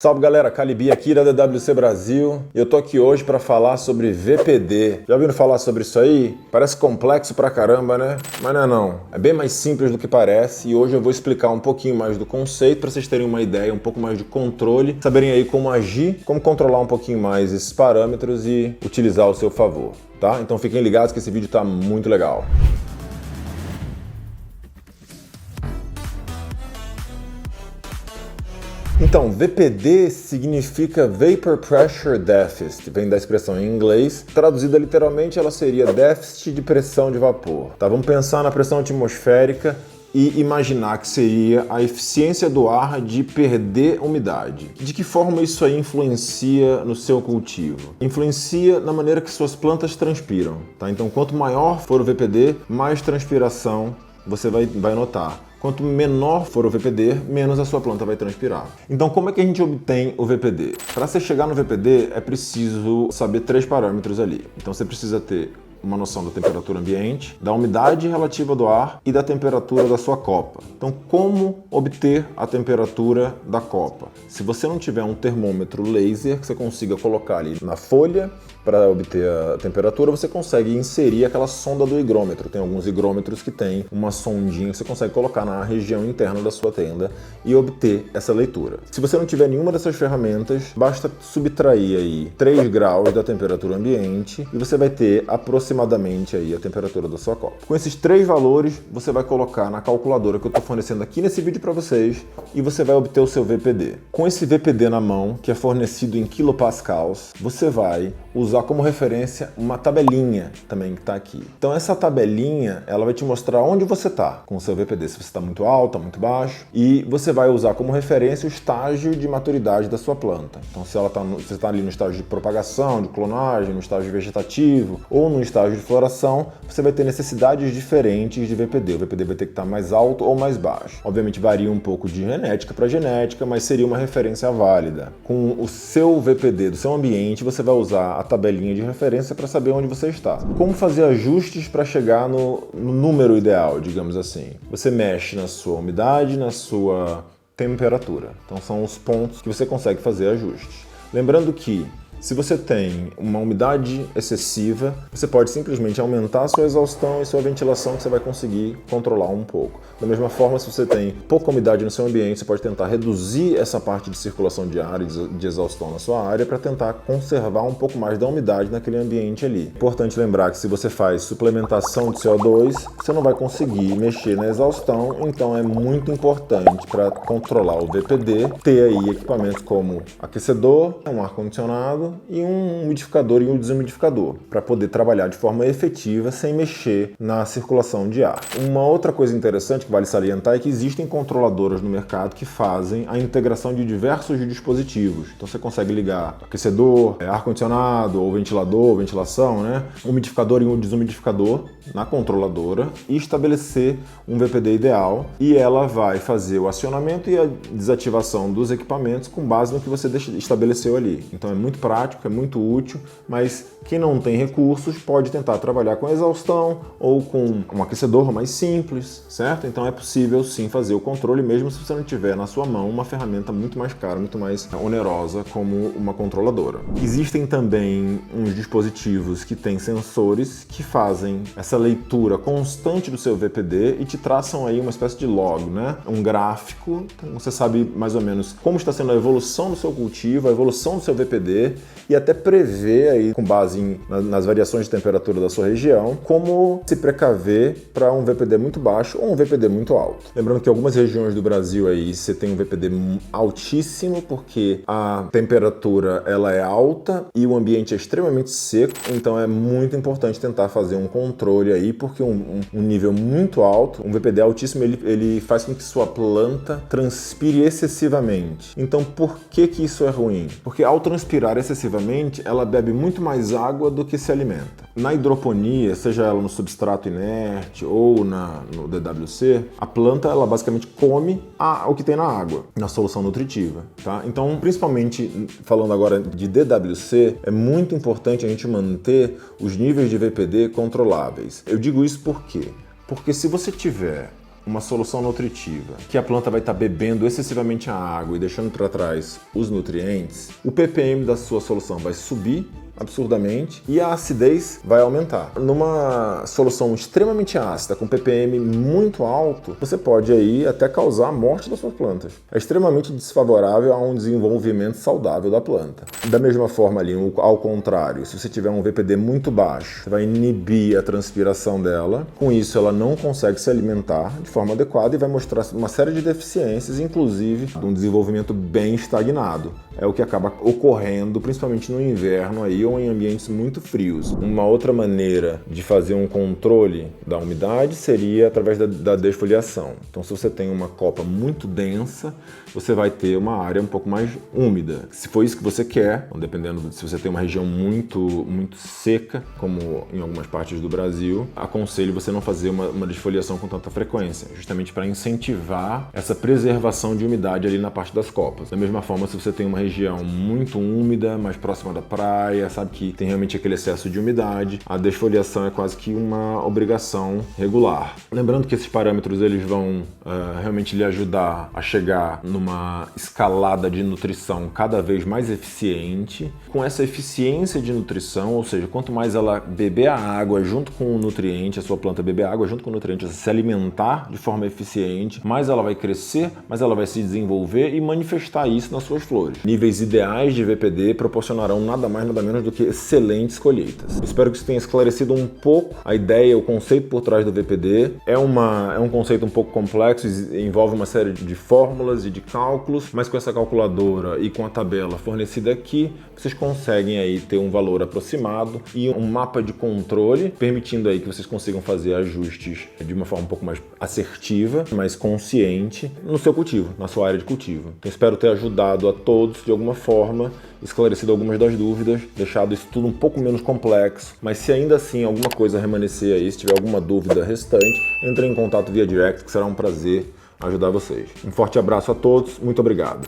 Salve galera, Calibi aqui da DWC Brasil e eu tô aqui hoje para falar sobre VPD. Já ouviram falar sobre isso aí? Parece complexo pra caramba, né? Mas não é não. É bem mais simples do que parece e hoje eu vou explicar um pouquinho mais do conceito para vocês terem uma ideia, um pouco mais de controle, saberem aí como agir, como controlar um pouquinho mais esses parâmetros e utilizar ao seu favor, tá? Então fiquem ligados que esse vídeo tá muito legal. Então, VPD significa Vapor Pressure Deficit, vem da expressão em inglês. Traduzida literalmente, ela seria déficit de pressão de vapor. Tá, vamos pensar na pressão atmosférica e imaginar que seria a eficiência do ar de perder umidade. De que forma isso aí influencia no seu cultivo? Influencia na maneira que suas plantas transpiram, tá? Então, quanto maior for o VPD, mais transpiração você vai notar. Quanto menor for o VPD, menos a sua planta vai transpirar. Então, como é que a gente obtém o VPD? Para você chegar no VPD, é preciso saber 3 parâmetros ali. Então, você precisa ter uma noção da temperatura ambiente, da umidade relativa do ar e da temperatura da sua copa. Então, como obter a temperatura da copa? Se você não tiver um termômetro laser que você consiga colocar ali na folha para obter a temperatura, você consegue inserir aquela sonda do higrômetro. Tem alguns higrômetros que tem uma sondinha que você consegue colocar na região interna da sua tenda e obter essa leitura. Se você não tiver nenhuma dessas ferramentas, basta subtrair aí 3 graus da temperatura ambiente e você vai ter aproximadamente aí a temperatura da sua copa. Com esses 3 valores, você vai colocar na calculadora que eu estou fornecendo aqui nesse vídeo para vocês e você vai obter o seu VPD. Com esse VPD na mão, que é fornecido em kilopascals, você vai usar como referência uma tabelinha também que está aqui. Então essa tabelinha, ela vai te mostrar onde você está com o seu VPD, se você está muito alto, está muito baixo, e você vai usar como referência o estágio de maturidade da sua planta. Então se você está ali no estágio de propagação, de clonagem, no estágio vegetativo ou no estágio de floração, você vai ter necessidades diferentes de VPD. O VPD vai ter que estar mais alto ou mais baixo. Obviamente varia um pouco de genética para genética, mas seria uma referência válida. Com o seu VPD do seu ambiente, você vai usar a tabelinha de referência para saber onde você está. Como fazer ajustes para chegar no número ideal, digamos assim? Você mexe na sua umidade, na sua temperatura. Então são os pontos que você consegue fazer ajustes. Lembrando que se você tem uma umidade excessiva, você pode simplesmente aumentar a sua exaustão e sua ventilação que você vai conseguir controlar um pouco. Da mesma forma, se você tem pouca umidade no seu ambiente, você pode tentar reduzir essa parte de circulação de ar e de exaustão na sua área para tentar conservar um pouco mais da umidade naquele ambiente ali. Importante lembrar que se você faz suplementação de CO2, você não vai conseguir mexer na exaustão, então é muito importante para controlar o VPD ter aí equipamentos como aquecedor, um ar-condicionado e um umidificador e um desumidificador para poder trabalhar de forma efetiva sem mexer na circulação de ar. Uma outra coisa interessante que vale salientar é que existem controladoras no mercado que fazem a integração de diversos dispositivos. Então você consegue ligar aquecedor, ar-condicionado ou ventilador, ventilação, né? Umidificador e um desumidificador na controladora e estabelecer um VPD ideal e ela vai fazer o acionamento e a desativação dos equipamentos com base no que você estabeleceu ali. Então é muito prático, é muito útil, mas quem não tem recursos pode tentar trabalhar com exaustão ou com um aquecedor mais simples, certo? Então é possível sim fazer o controle mesmo se você não tiver na sua mão uma ferramenta muito mais cara, muito mais onerosa como uma controladora. Existem também uns dispositivos que têm sensores que fazem essa leitura constante do seu VPD e te traçam aí uma espécie de log, né? Um gráfico, então você sabe mais ou menos como está sendo a evolução do seu cultivo, a evolução do seu VPD e até prever aí, com base nas variações de temperatura da sua região, como se precaver para um VPD muito baixo ou um VPD muito alto. Lembrando que algumas regiões do Brasil aí você tem um VPD altíssimo porque a temperatura ela é alta e o ambiente é extremamente seco, então é muito importante tentar fazer um controle aí, porque um nível muito alto, um VPD altíssimo, ele faz com que sua planta transpire excessivamente. Então por que isso é ruim? Porque ao transpirar excessivamente, ela bebe muito mais água do que se alimenta. Na hidroponia, seja ela no substrato inerte ou no DWC, a planta ela basicamente come o que tem na água, na solução nutritiva, tá? Então, principalmente falando agora de DWC, é muito importante a gente manter os níveis de VPD controláveis. Eu digo isso por quê? Porque se você tiver uma solução nutritiva, que a planta vai estar bebendo excessivamente a água e deixando para trás os nutrientes, o ppm da sua solução vai subir absurdamente e a acidez vai aumentar. Numa solução extremamente ácida, com ppm muito alto, você pode aí até causar a morte das suas plantas. É extremamente desfavorável a um desenvolvimento saudável da planta. Da mesma forma ali, ao contrário, se você tiver um VPD muito baixo, você vai inibir a transpiração dela, com isso ela não consegue se alimentar de forma adequada e vai mostrar uma série de deficiências, inclusive de um desenvolvimento bem estagnado. É o que acaba ocorrendo, principalmente no inverno aí, ou em ambientes muito frios. Uma outra maneira de fazer um controle da umidade seria através da desfoliação. Então, se você tem uma copa muito densa, você vai ter uma área um pouco mais úmida. Se for isso que você quer, então, dependendo se você tem uma região muito seca, como em algumas partes do Brasil, aconselho você não fazer uma desfoliação com tanta frequência, justamente para incentivar essa preservação de umidade ali na parte das copas. Da mesma forma, se você tem uma região muito úmida, mais próxima da praia, sabe que tem realmente aquele excesso de umidade, a desfoliação é quase que uma obrigação regular. Lembrando que esses parâmetros eles vão realmente lhe ajudar a chegar numa escalada de nutrição cada vez mais eficiente. Com essa eficiência de nutrição, ou seja, quanto mais ela beber a água junto com o nutriente, a sua planta beber água junto com o nutriente, se alimentar de forma eficiente, mais ela vai crescer, mais ela vai se desenvolver e manifestar isso nas suas flores. Níveis ideais de VPD proporcionarão nada mais nada menos do que excelentes colheitas. Espero que isso tenha esclarecido um pouco a ideia, o conceito por trás do VPD. É um conceito um pouco complexo, envolve uma série de fórmulas e de cálculos, mas com essa calculadora e com a tabela fornecida aqui, vocês conseguem aí ter um valor aproximado e um mapa de controle, permitindo aí que vocês consigam fazer ajustes de uma forma um pouco mais assertiva, mais consciente no seu cultivo, na sua área de cultivo. Então, espero ter ajudado a todos de alguma forma, esclarecido algumas das dúvidas, deixado isso tudo um pouco menos complexo, mas se ainda assim alguma coisa remanescer aí, se tiver alguma dúvida restante, entre em contato via direct, que será um prazer ajudar vocês. Um forte abraço a todos, muito obrigado.